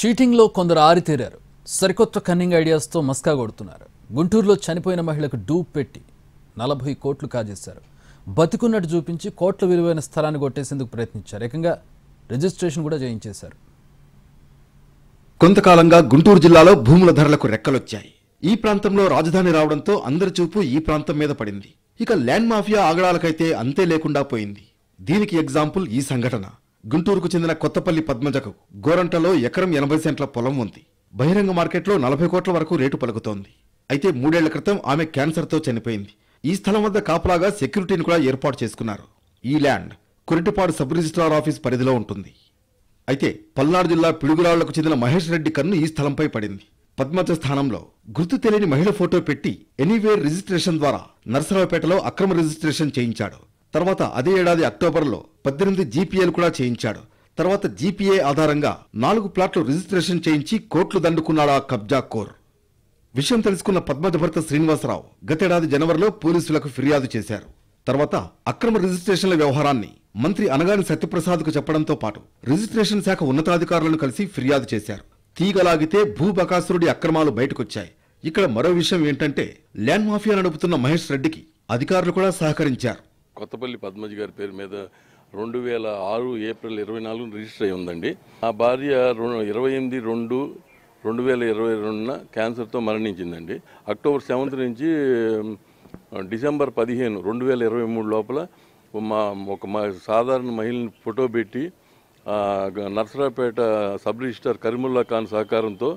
చీటింగ్లో కొందరు ఆరితేరారు. సరికొత్త కన్నింగ్ ఐడియాస్తో మస్కా కొడుతున్నారు. గుంటూరులో చనిపోయిన మహిళకు డూప్ పెట్టి 40 కోట్లు కాజేశారు. బతికున్నట్టు చూపించి కోట్ల విలువైన స్థలాన్ని కొట్టేసేందుకు ప్రయత్నించారు. ఏకంగా రిజిస్ట్రేషన్ కూడా చేయించేశారు. కొంతకాలంగా గుంటూరు జిల్లాలో భూముల ధరలకు రెక్కలొచ్చాయి. ఈ ప్రాంతంలో రాజధాని రావడంతో అందరి చూపు ఈ ప్రాంతం మీద పడింది. ఇక ల్యాండ్ మాఫియా ఆగడాలకైతే అంతే లేకుండా పోయింది. దీనికి ఎగ్జాంపుల్ ఈ సంఘటన. గుంటూరుకు చెందిన కొత్తపల్లి పద్మజకు గోరంటలో ఎకరం 80 సెంట్ల పొలం ఉంది. బహిరంగ మార్కెట్లో 40 కోట్ల వరకు రేటు పలుకుతోంది. అయితే 3 ఏళ్ల క్రితం ఆమె క్యాన్సర్తో చనిపోయింది. ఈ స్థలం వద్ద కాపలాగా సెక్యూరిటీని కూడా ఏర్పాటు చేసుకున్నారు. ఈ ల్యాండ్ కురిటిపాడు సబ్ రిజిస్ట్రార్ ఆఫీస్ పరిధిలో ఉంటుంది. అయితే పల్నాడు జిల్లా పిడుగురాళ్లకు చెందిన మహేష్ రెడ్డి కన్ను ఈ స్థలంపై పడింది. పద్మజ స్థానంలో గుర్తు తెలియని మహిళ ఫోటో పెట్టి ఎనీవేర్ రిజిస్ట్రేషన్ ద్వారా నర్సరావుపేటలో అక్రమ రిజిస్ట్రేషన్ చేయించాడు. తర్వాత అదే ఏడాది అక్టోబర్లో 18 జీపీఏలు కూడా చేయించాడు. తర్వాత జీపీఏ ఆధారంగా 4 ప్లాట్లు రిజిస్ట్రేషన్ చేయించి కోట్లు దండుకున్నాడు ఆ కబ్జా కోర్. విషయం తెలుసుకున్న పద్మజ భర్త శ్రీనివాసరావు గతేడాది జనవరిలో పోలీసులకు ఫిర్యాదు చేశారు. తర్వాత అక్రమ రిజిస్ట్రేషన్ల వ్యవహారాన్ని మంత్రి అనగాని సత్యప్రసాద్కు చెప్పడంతో పాటు రిజిస్ట్రేషన్ శాఖ ఉన్నతాధికారులను కలిసి ఫిర్యాదు చేశారు. తీగలాగితే భూబకాసురుడి అక్రమాలు బయటకొచ్చాయి. ఇక్కడ మరో విషయం ఏంటంటే ల్యాండ్ మాఫియా నడుపుతున్న మహేష్ రెడ్డికి అధికారులు కూడా సహకరించారు. కొత్తపల్లి పద్మజ గారి పేరు మీద 2006 ఏప్రిల్ 24 రిజిస్టర్ అయి ఉందండి. ఆ భార్య 28/2/2022న క్యాన్సర్తో మరణించిందండి. అక్టోబర్ 7 నుంచి డిసెంబర్ 15, 2023 లోపల ఒక సాధారణ మహిళని ఫోటో పెట్టి నర్సరావుపేట సబ్ రిజిస్ట్రార్ కరీముల్లా ఖాన్ సహకారంతో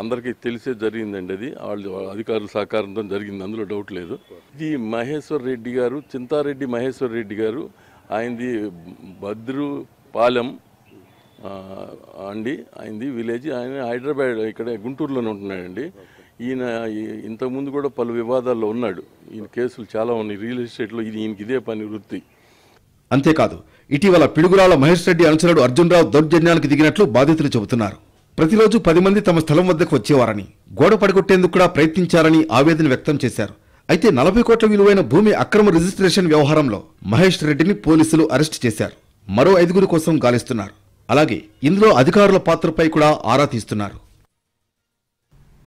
అందరికీ తెలిసే జరిగిందండి. అది వాళ్ళు అధికారుల సహకారంతో జరిగింది, అందులో డౌట్ లేదు. ఇది మహేశ్వర్ రెడ్డి గారు, చింతారెడ్డి మహేశ్వర్ రెడ్డి గారు, ఆయనది బద్రుపాలెం అండి, ఆయనది విలేజ్. ఆయన హైదరాబాద్ ఇక్కడ గుంటూరులోనే ఉంటున్నాడండి. ఈయన ఇంతకుముందు కూడా పలు వివాదాల్లో ఉన్నాడు. ఈయన కేసులు చాలా ఉన్నాయి రియల్ ఎస్టేట్లో. ఈయనకి ఇదే పని వృత్తి. అంతేకాదు ఇటీవల పిడుగురాళ్ల మహేష్ రెడ్డి అనుచరుడు అర్జున్ రావు దౌర్జన్యానికి దిగినట్లు బాధితులు చెబుతున్నారు. ప్రతిరోజు 10 మంది తమ స్థలం వద్దకు వచ్చేవారని, గోడ పడగొట్టేందుకు కూడా ప్రయత్నించారని ఆవేదన వ్యక్తం చేశారు. అయితే 40 కోట్ల విలువైన భూమి అక్రమ రిజిస్ట్రేషన్ వ్యవహారంలో మహేష్ రెడ్డిని పోలీసులు అరెస్ట్ చేశారు. మరో 5 కోసం గాలిస్తున్నారు. అలాగే ఇందులో అధికారుల పాత్రపై కూడా ఆరా తీస్తున్నారు.